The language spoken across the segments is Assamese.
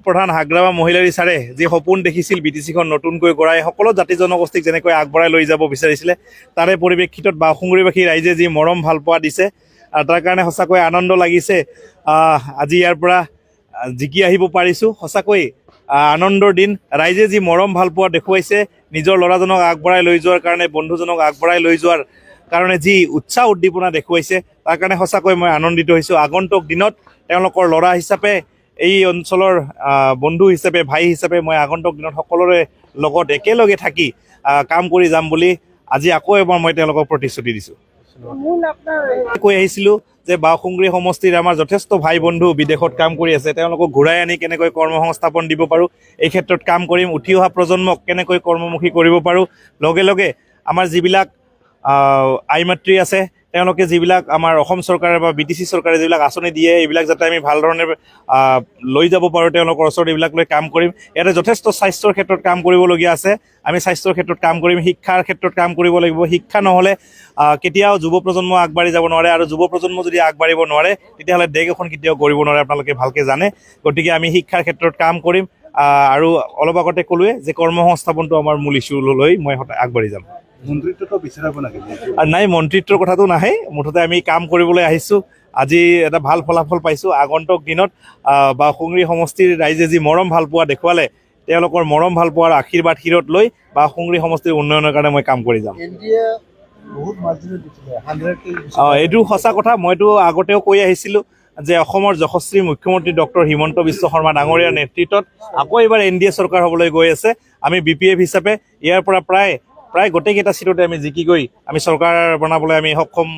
প্ৰধান হাগ্ৰামা মহিলাৰী ছাৰে যি সপোন দেখিছিল বিটিচিখন নতুনকৈ গঢ়াই সকলো জাতি জনগোষ্ঠীক যেনেকৈ আগবঢ়াই লৈ যাব বিচাৰিছিলে তাৰে পৰিপ্ৰেক্ষিতত বাওঁসুঙুৰিবাসী ৰাইজে যি মৰম ভালপোৱা দিছে তাৰ কাৰণে সঁচাকৈ আনন্দ লাগিছে। আজি ইয়াৰ পৰা জিকি আহিব পাৰিছোঁ, সঁচাকৈ আনন্দৰ দিন। ৰাইজে যি মৰম ভালপোৱা দেখুৱাইছে, নিজৰ ল'ৰাজনক আগবঢ়াই লৈ যোৱাৰ কাৰণে, বন্ধুজনক আগবঢ়াই লৈ যোৱাৰ কাৰণে যি উৎসাহ উদ্দীপনা দেখুৱাইছে তাৰ কাৰণে সঁচাকৈ মই আনন্দিত হৈছোঁ। আগন্তুক দিনত তেওঁলোকৰ ল'ৰা হিচাপে, এই অঞ্চলৰ বন্ধু হিচাপে, ভাই হিচাপে মই আগন্তুক দিনত সকলোৰে লগত একেলগে থাকি কাম কৰি যাম বুলি আজি আকৌ এবাৰ মই তেওঁলোকক প্ৰতিশ্ৰুতি দিছোঁ। কৈ আহিছিলোঁ যে বাওঁসুঙুৰি সমষ্টিৰ আমাৰ যথেষ্ট ভাই বন্ধু বিদেশত কাম কৰি আছে, তেওঁলোকক ঘূৰাই আনি কেনেকৈ কৰ্মসংস্থাপন দিব পাৰোঁ এই ক্ষেত্ৰত কাম কৰিম। উঠি অহা প্ৰজন্মক কেনেকৈ কৰ্মমুখী কৰিব পাৰোঁ, লগে লগে আমাৰ যিবিলাক আই মাতৃ আছে তেওঁলোকে যিবিলাক আমাৰ অসম চৰকাৰে বা BTC চৰকাৰে যিবিলাক আঁচনি দিয়ে এইবিলাক যাতে আমি ভাল ধৰণে লৈ যাব পাৰোঁ তেওঁলোকৰ ওচৰত, এইবিলাক লৈ কাম কৰিম। ইয়াতে যথেষ্ট স্বাস্থ্যৰ ক্ষেত্ৰত কাম কৰিবলগীয়া আছে, আমি স্বাস্থ্যৰ ক্ষেত্ৰত কাম কৰিম। শিক্ষাৰ ক্ষেত্ৰত কাম কৰিব লাগিব। শিক্ষা নহ'লে কেতিয়াও যুৱ প্ৰজন্ম আগবাঢ়ি যাব নোৱাৰে, আৰু যুৱ প্ৰজন্ম যদি আগবাঢ়িব নোৱাৰে তেতিয়াহ'লে দেশ এখন কেতিয়াও গঢ়িব নোৱাৰে, আপোনালোকে ভালকৈ জানে। গতিকে আমি শিক্ষাৰ ক্ষেত্ৰত কাম কৰিম। আৰু অলপ আগতে ক'লোৱে যে কৰ্মসংস্থাপনটো আমাৰ মূল ইছ্যু লৈ মই আগবাঢ়ি যাম। মন্ত্ৰিত্বটো বিচাৰিব নেকি? নাই, মন্ত্ৰিত্বৰ কথাটো নাহে। মুঠতে আমি কাম কৰিবলৈ আহিছোঁ। আজি এটা ভাল ফলাফল পাইছোঁ। আগন্তুক দিনত বাওঁসুঙুৰি সমষ্টিৰ ৰাইজে যি মৰম ভালপোৱা দেখুৱালে, তেওঁলোকৰ মৰম ভালপোৱাৰ আশীৰ্বাদ শিৰত লৈ বাওঁসুঙুৰি সমষ্টিৰ উন্নয়নৰ কাৰণে মই কাম কৰি যাম। এইটো সঁচা কথা। মইতো আগতেও কৈ আহিছিলোঁ যে অসমৰ যশস্বী মুখ্যমন্ত্ৰী ডক্টৰ হিমন্ত বিশ্ব শৰ্মা ডাঙৰীয়াৰ নেতৃত্বত আকৌ এইবাৰ NDA চৰকাৰ হ'বলৈ গৈ আছে। আমি BPF হিচাপে ইয়াৰ পৰা প্ৰায় গোটেইকেইটা চিটতে আমি জিকি গৈ আমি চৰকাৰ বনাবলৈ আমি সক্ষম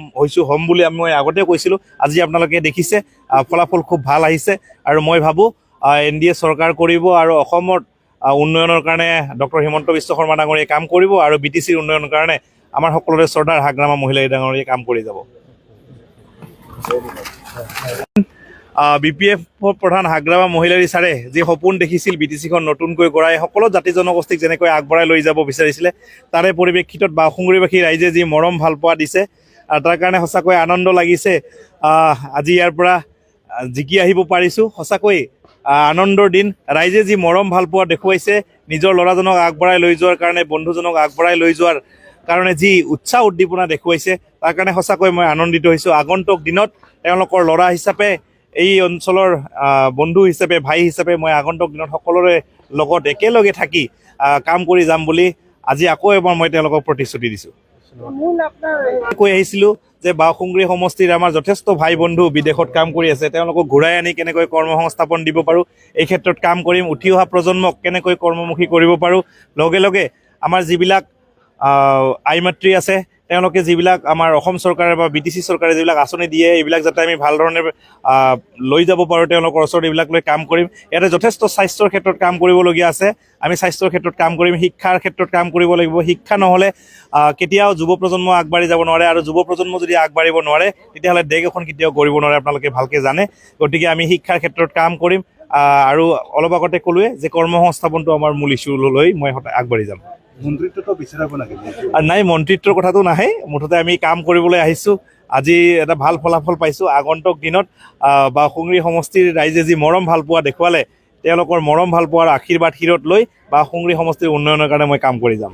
হ'ম বুলি মই আগতে কৈছিলোঁ। আজি আপোনালোকে দেখিছে ফলাফল খুব ভাল আহিছে, আৰু মই ভাবোঁ NDA চৰকাৰ কৰিব আৰু অসমৰ উন্নয়নৰ কাৰণে ডক্টৰ হিমন্ত বিশ্ব শৰ্মা ডাঙৰীয়াই কাম কৰিব, আৰু BTCৰ উন্নয়নৰ কাৰণে আমাৰ সকলোৰে চৰ্দাৰ হাগ্ৰামা মহিলাৰী ডাঙৰীয়াই কাম কৰি যাব। BPF প্ৰধান হাগ্ৰামা মহিলাৰী ছাৰে যি সপোন দেখিছিল বিটিচিখন নতুনকৈ গঢ়াই সকলো জাতি জনগোষ্ঠীক যেনেকৈ আগবঢ়াই লৈ যাব বিচাৰিছিলে তাৰে পৰিপ্ৰেক্ষিতত বাওঁসুঙুৰিবাসী ৰাইজে যি মৰম ভালপোৱা দিছে তাৰ কাৰণে সঁচাকৈ আনন্দ লাগিছে। আজি ইয়াৰ পৰা জিকি আহিব পাৰিছোঁ, সঁচাকৈ আনন্দৰ দিন। ৰাইজে যি মৰম ভালপোৱা দেখুৱাইছে, নিজৰ ল'ৰাজনক আগবঢ়াই লৈ যোৱাৰ কাৰণে, বন্ধুজনক আগবঢ়াই লৈ যোৱাৰ কাৰণে যি উৎসাহ উদ্দীপনা দেখুৱাইছে তাৰ কাৰণে সঁচাকৈ মই আনন্দিত হৈছোঁ। আগন্তুক দিনত তেওঁলোকৰ ল'ৰা হিচাপে, এই অঞ্চলৰ বন্ধু হিচাপে, ভাই হিচাপে মই আগন্তুক দিনত সকলোৰে লগত একেলগে থাকি কাম কৰি যাম বুলি আজি আকৌ এবাৰ মই তেওঁলোকক প্ৰতিশ্ৰুতি দিছোঁ। কৈ আহিছিলোঁ যে বাওঁসুঙুৰি সমষ্টিৰ আমাৰ যথেষ্ট ভাই বন্ধু বিদেশত কাম কৰি আছে, তেওঁলোকক ঘূৰাই আনি কেনেকৈ কৰ্মসংস্থাপন দিব পাৰোঁ এই ক্ষেত্ৰত কাম কৰিম। উঠি অহা প্ৰজন্মক কেনেকৈ কৰ্মমুখী কৰিব পাৰোঁ, লগে লগে আমাৰ যিবিলাক আই মাতৃ আছে তেওঁলোকে যিবিলাক আমাৰ অসম চৰকাৰে বা BTC চৰকাৰে যিবিলাক আঁচনি দিয়ে এইবিলাক যাতে আমি ভাল ধৰণে লৈ যাব পাৰোঁ তেওঁলোকৰ ওচৰত, এইবিলাক লৈ কাম কৰিম। ইয়াতে যথেষ্ট স্বাস্থ্যৰ ক্ষেত্ৰত কাম কৰিবলগীয়া আছে, আমি স্বাস্থ্যৰ ক্ষেত্ৰত কাম কৰিম। শিক্ষাৰ ক্ষেত্ৰত কাম কৰিব লাগিব। শিক্ষা নহ'লে কেতিয়াও যুৱ প্ৰজন্ম আগবাঢ়ি যাব নোৱাৰে, আৰু যুৱ প্ৰজন্ম যদি আগবাঢ়িব নোৱাৰে তেতিয়াহ'লে দেশ এখন কেতিয়াও গঢ়িব নোৱাৰে, আপোনালোকে ভালকৈ জানে। গতিকে আমি শিক্ষাৰ ক্ষেত্ৰত কাম কৰিম। আৰু অলপ আগতে ক'লোৱে যে কৰ্মসংস্থাপনটো আমাৰ মূল ইছ্যু লৈ মই আগবাঢ়ি যাম। মন্ত্ৰিত্বটো বিচাৰিব নেকি? নাই, মন্ত্ৰিত্বৰ কথাটো নাহে। মুঠতে আমি কাম কৰিবলৈ আহিছোঁ। আজি এটা ভাল ফলাফল পাইছোঁ। আগন্তুক দিনত বাওঁসুঙুৰি সমষ্টিৰ ৰাইজে যি মৰম ভালপোৱা দেখুৱালে, তেওঁলোকৰ মৰম ভালপোৱাৰ আশীৰ্বাদ শিৰত লৈ বাওঁসুঙুৰি সমষ্টিৰ উন্নয়নৰ কাৰণে মই কাম কৰি যাম।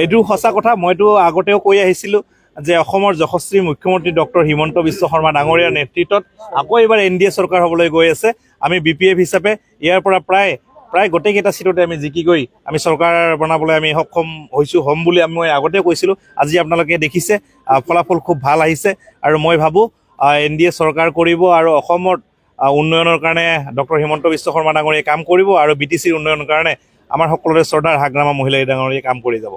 এইটো সঁচা কথা। মইতো আগতেও কৈ আহিছিলোঁ যে অসমৰ যশস্বী মুখ্যমন্ত্ৰী ডক্টৰ হিমন্ত বিশ্ব শৰ্মা ডাঙৰীয়াৰ নেতৃত্বত আকৌ এইবাৰ NDA চৰকাৰ হ'বলৈ গৈ আছে। আমি BPF হিচাপে ইয়াৰ পৰা প্ৰায় গোটেইকেইটা চিটতে আমি জিকি গৈ আমি চৰকাৰ বনাবলৈ আমি সক্ষম হ'ম বুলি মই আগতে কৈছিলোঁ। আজি আপোনালোকে দেখিছে ফলাফল খুব ভাল আহিছে, আৰু মই ভাবোঁ NDA চৰকাৰ কৰিব, আৰু অসমৰ উন্নয়নৰ কাৰণে ডক্টৰ হিমন্ত বিশ্ব শৰ্মা ডাঙৰীয়াই কাম কৰিব, আৰু BTCৰ উন্নয়নৰ কাৰণে আমাৰ সকলোৰে চৰ্দাৰ হাগ্ৰামা মহিলাৰী ডাঙৰীয়াই কাম কৰি যাব।